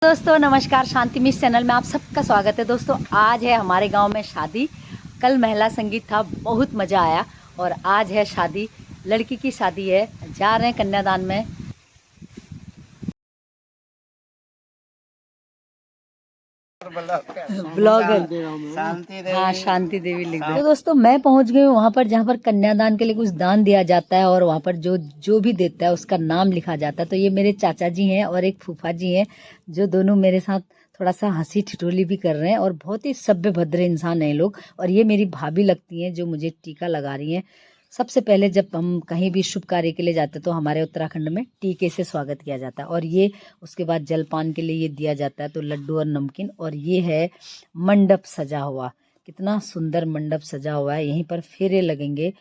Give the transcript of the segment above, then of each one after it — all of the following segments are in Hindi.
दोस्तों नमस्कार, शांति मिस चैनल में आप सबका स्वागत है। दोस्तों आज है हमारे गांव में शादी। कल महिला संगीत था, बहुत मज़ा आया। और आज है शादी, लड़की की शादी है, जा रहे हैं कन्यादान में। ब्लॉगर हाँ, शांति देवी लिख दो। तो दोस्तों मैं पहुंच गई हूँ वहाँ पर जहाँ पर कन्यादान के लिए कुछ दान दिया जाता है और वहाँ पर जो भी देता है उसका नाम लिखा जाता है। तो ये मेरे चाचा जी हैं और एक फूफा जी हैं, जो दोनों मेरे साथ थोड़ा सा हंसी ठिठोली भी कर रहे हैं और बहुत ही सभ्य भद्र इंसान हैं लोग। और ये मेरी भाभी लगती हैं जो मुझे टीका लगा रही हैं। सबसे पहले जब हम कहीं भी शुभ कार्य के लिए जाते हैं तो हमारे उत्तराखंड में टीके से स्वागत किया जाता है। और ये उसके बाद जलपान के लिए ये दिया जाता है, तो लड्डू और नमकीन। और ये है मंडप सजा हुआ, कितना सुंदर मंडप सजा हुआ है। यहीं पर फेरे लगेंगे,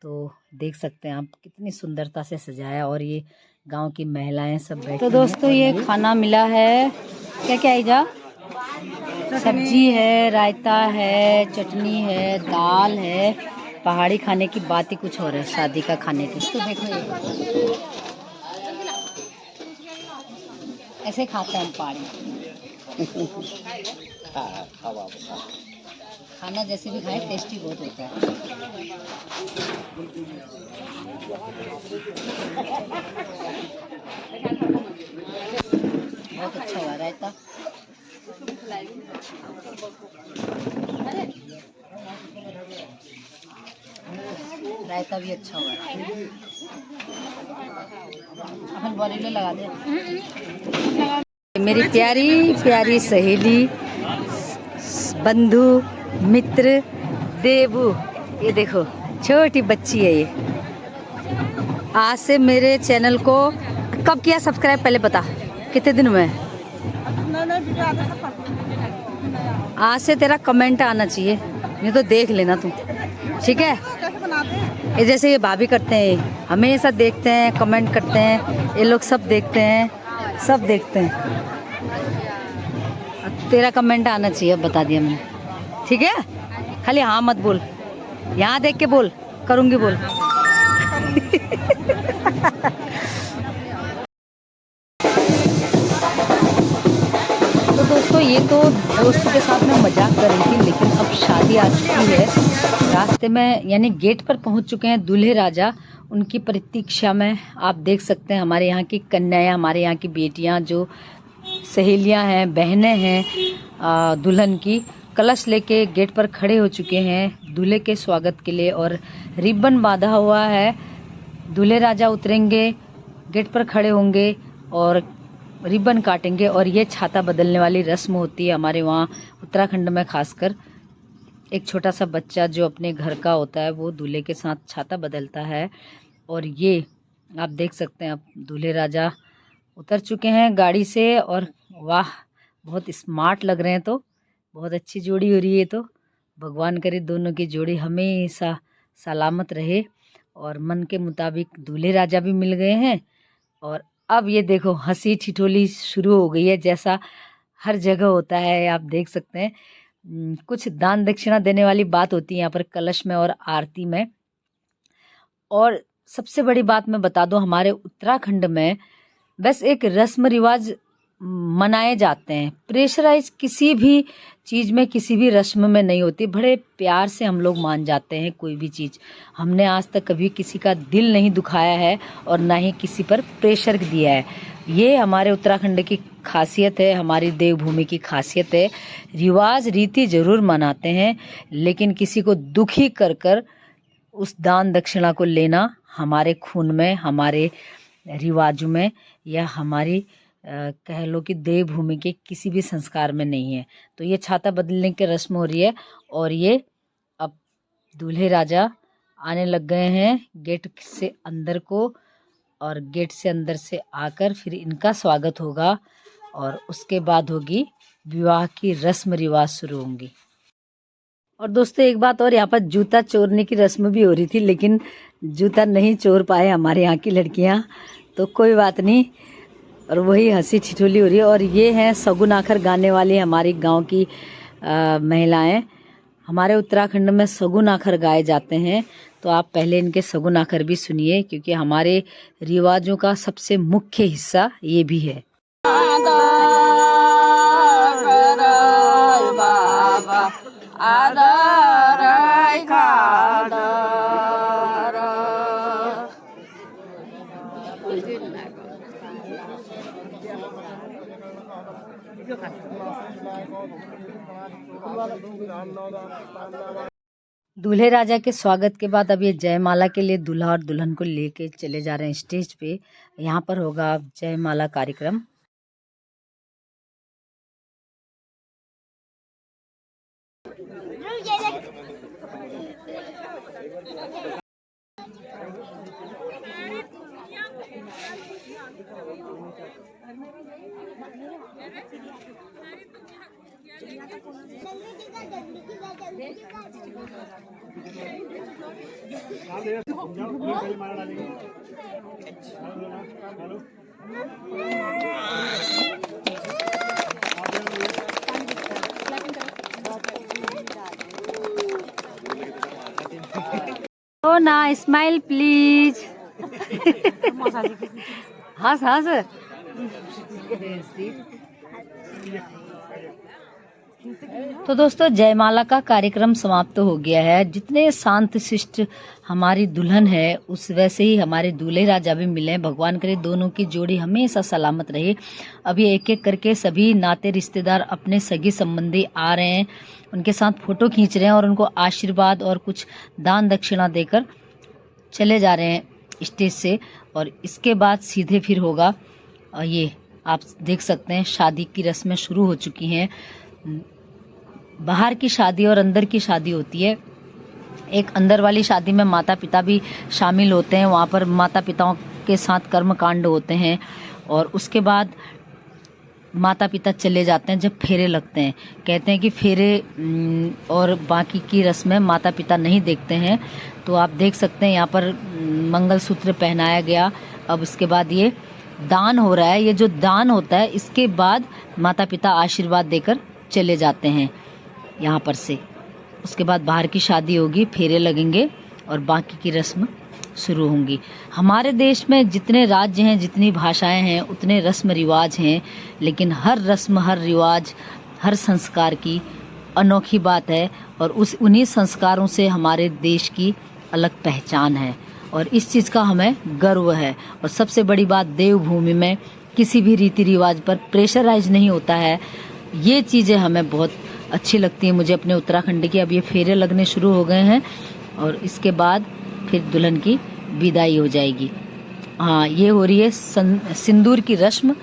तो देख सकते हैं आप कितनी सुंदरता से सजाया। और ये गांव की महिलाएं सब बैठी हैं। तो दोस्तों ये खाना मिला है, क्या क्या है? सब्जी है, रायता है, चटनी है, दाल है। पहाड़ी खाने की बात ही कुछ और है, शादी का खाने की। तो देखो ये ऐसे खाते हैं हम पहाड़ी। खाना जैसे भी खाएं टेस्टी बहुत होता है। बहुत अच्छा हुआ रायता। रायता भी अच्छा हुआ है। अपन बॉलीले लगा दे। मेरी प्यारी प्यारी सहेली, बंधु, मित्र, देवू, ये देखो छोटी बच्ची है ये। आज से मेरे चैनल को कब किया सब्सक्राइब, पहले बता कितने दिन में? आज से तेरा कमेंट आना चाहिए, नहीं तो देख लेना तू, ठीक है? ये जैसे ये भाभी करते हैं, हमेशा देखते हैं, कमेंट करते हैं, ये लोग सब देखते हैं, सब देखते हैं। तेरा कमेंट आना चाहिए, अब बता दिया मैंने, ठीक है? खाली हाँ मत बोल, यहाँ देख के बोल, करूँगी बोल। तो दोस्तों ये तो दोस्त के साथ में मजाक कर रही थी, लेकिन अब शादी आ चुकी है। रास्ते में यानी गेट पर पहुंच चुके हैं दूल्हे राजा। उनकी प्रतीक्षा में आप देख सकते हैं हमारे यहाँ की कन्याएं, हमारे यहाँ की बेटियां, जो सहेलियां हैं, बहनें हैं, दुल्हन की कलश लेके गेट पर खड़े हो चुके हैं दूल्हे के स्वागत के लिए। और रिबन बांधा हुआ है, दूल्हे राजा उतरेंगे, गेट पर खड़े होंगे और रिबन काटेंगे। और ये छाता बदलने वाली रस्म होती है हमारे वहाँ उत्तराखंड में। खासकर एक छोटा सा बच्चा जो अपने घर का होता है वो दूल्हे के साथ छाता बदलता है। और ये आप देख सकते हैं, अब दूल्हे राजा उतर चुके हैं गाड़ी से। और वाह, बहुत स्मार्ट लग रहे हैं। तो बहुत अच्छी जोड़ी हो रही है। तो भगवान करे दोनों की जोड़ी हमेशा सलामत रहे। और मन के मुताबिक दूल्हे राजा भी मिल गए हैं। और अब ये देखो हंसी ठिठोली शुरू हो गई है, जैसा हर जगह होता है। आप देख सकते हैं कुछ दान दक्षिणा देने वाली बात होती है यहाँ पर कलश में और आरती में। और सबसे बड़ी बात मैं बता दूं, हमारे उत्तराखंड में बस एक रस्म रिवाज मनाए जाते हैं, प्रेशराइज किसी भी चीज़ में, किसी भी रस्म में नहीं होती। बड़े प्यार से हम लोग मान जाते हैं कोई भी चीज़। हमने आज तक कभी किसी का दिल नहीं दुखाया है और ना ही किसी पर प्रेशर दिया है। ये हमारे उत्तराखंड की खासियत है, हमारी देवभूमि की खासियत है। रिवाज रीति जरूर मनाते हैं, लेकिन किसी को दुखी कर कर उस दान दक्षिणा को लेना हमारे खून में, हमारे रिवाजों में, या हमारी कह लो कि देवभूमि के किसी भी संस्कार में नहीं है। तो ये छाता बदलने की रस्म हो रही है। और ये अब दूल्हे राजा आने लग गए हैं गेट से अंदर को। और गेट से अंदर से आकर फिर इनका स्वागत होगा और उसके बाद होगी विवाह की रस्म रिवाज शुरू होंगी। और दोस्तों एक बात और, यहाँ पर जूता चोरने की रस्म भी हो रही थी, लेकिन जूता नहीं चोर पाए हमारे यहाँ की लड़कियाँ, तो कोई बात नहीं। और वही हंसी ठिठोली हो रही है। और ये हैं सगुन आखर गाने वाली हमारी गांव की महिलाएं। हमारे उत्तराखंड में सगुन आखर गाए जाते हैं, तो आप पहले इनके सगुन आखर भी सुनिए, क्योंकि हमारे रिवाजों का सबसे मुख्य हिस्सा ये भी है। दूल्हे राजा के स्वागत के बाद अब ये जयमाला के लिए दूल्हा और दुल्हन को लेके चले जा रहे हैं स्टेज पे। यहाँ पर होगा अब जयमाला कार्यक्रम। Oh ना, स्माइल प्लीज। हंस हंस। तो दोस्तों, जयमाला का कार्यक्रम समाप्त हो गया है। जितने शांत शिष्ट हमारी दुल्हन है, उस वैसे ही हमारे दूल्हे राजा भी मिले। भगवान करे दोनों की जोड़ी हमेशा सलामत रहे। अभी एक एक करके सभी नाते रिश्तेदार, अपने सगे संबंधी आ रहे हैं, उनके साथ फोटो खींच रहे हैं और उनको आशीर्वाद और कुछ दान दक्षिणा देकर चले जा रहे हैं स्टेज से। और इसके बाद सीधे फिर होगा, ये आप देख सकते हैं, शादी की रस्में शुरू हो चुकी हैं। बाहर की शादी और अंदर की शादी होती है। एक अंदर वाली शादी में माता पिता भी शामिल होते हैं, वहाँ पर माता पिताओं के साथ कर्म कांड होते हैं। और उसके बाद माता पिता चले जाते हैं जब फेरे लगते हैं। कहते हैं कि फेरे और बाकी की रस्में माता पिता नहीं देखते हैं। तो आप देख सकते हैं यहाँ पर मंगलसूत्र पहनाया गया। अब उसके बाद ये दान हो रहा है। ये जो दान होता है, इसके बाद माता पिता आशीर्वाद देकर चले जाते हैं यहाँ पर से। उसके बाद बाहर की शादी होगी, फेरे लगेंगे और बाकी की रस्म शुरू होंगी। हमारे देश में जितने राज्य हैं, जितनी भाषाएं हैं, उतने रस्म रिवाज हैं, लेकिन हर रस्म, हर रिवाज, हर संस्कार की अनोखी बात है। और उन्हीं संस्कारों से हमारे देश की अलग पहचान है और इस चीज़ का हमें गर्व है। और सबसे बड़ी बात, देवभूमि में किसी भी रीति रिवाज पर प्रेशराइज नहीं होता है। ये चीज़ें हमें बहुत अच्छी लगती है मुझे अपने उत्तराखंड की। अब ये फेरे लगने शुरू हो गए हैं और इसके बाद फिर दुल्हन की विदाई हो जाएगी। हाँ, ये हो रही है सिंदूर की रस्म।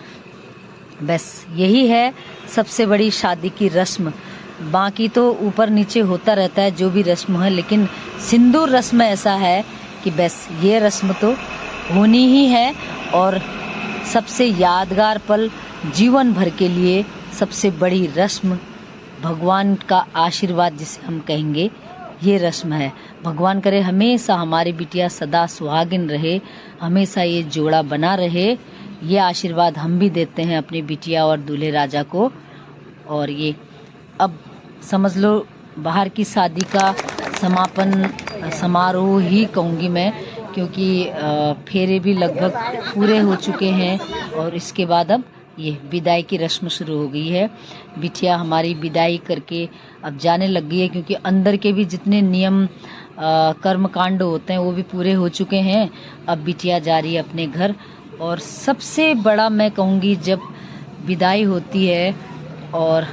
बस यही है सबसे बड़ी शादी की रस्म। बाकी तो ऊपर नीचे होता रहता है जो भी रस्म है, लेकिन सिंदूर रस्म ऐसा है कि बस ये रस्म तो होनी ही है। और सबसे यादगार पल, जीवन भर के लिए सबसे बड़ी रस्म, भगवान का आशीर्वाद जिसे हम कहेंगे, ये रस्म है। भगवान करे हमेशा हमारी बिटिया सदा सुहागिन रहे, हमेशा ये जोड़ा बना रहे। ये आशीर्वाद हम भी देते हैं अपनी बिटिया और दूल्हे राजा को। और ये अब समझ लो बाहर की शादी का समापन समारोह ही कहूँगी मैं, क्योंकि फेरे भी लगभग पूरे हो चुके हैं। और इसके बाद अब ये विदाई की रस्म शुरू हो गई है। बिटिया हमारी विदाई करके अब जाने लग गई है, क्योंकि अंदर के भी जितने नियम कर्म कांड होते हैं वो भी पूरे हो चुके हैं। अब बिटिया जा रही है अपने घर। और सबसे बड़ा मैं कहूँगी, जब विदाई होती है और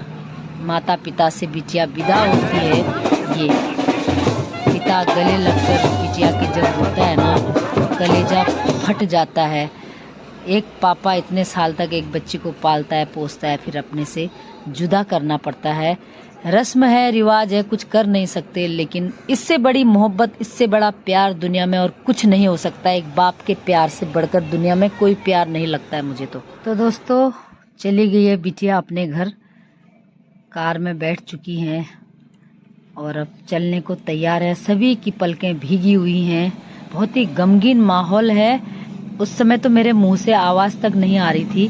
माता पिता से बिटिया विदा होती है, ये पिता गले लगकर बिटिया की जब होता है ना, कलेजा फट जाता है। एक पापा इतने साल तक एक बच्चे को पालता है, पोसता है, फिर अपने से जुदा करना पड़ता है। रस्म है, रिवाज है, कुछ कर नहीं सकते, लेकिन इससे बड़ी मोहब्बत, इससे बड़ा प्यार दुनिया में और कुछ नहीं हो सकता। एक बाप के प्यार से बढ़कर दुनिया में कोई प्यार नहीं लगता है मुझे तो दोस्तों, चली गई है बिटिया अपने घर, कार में बैठ चुकी हैं और अब चलने को तैयार है। सभी की पलकें भीगी हुई हैं, बहुत ही गमगीन माहौल है। उस समय तो मेरे मुंह से आवाज़ तक नहीं आ रही थी।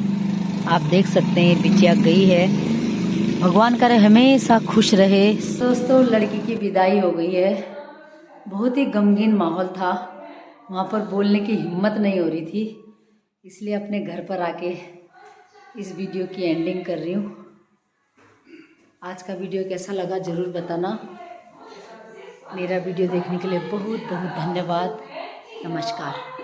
आप देख सकते हैं बिटिया गई है। भगवान करे हमेशा खुश रहे। दोस्तों लड़की की विदाई हो गई है। बहुत ही गमगीन माहौल था, वहाँ पर बोलने की हिम्मत नहीं हो रही थी, इसलिए अपने घर पर आके इस वीडियो की एंडिंग कर रही हूँ। आज का वीडियो कैसा लगा ज़रूर बताना। मेरा वीडियो देखने के लिए बहुत बहुत धन्यवाद। नमस्कार।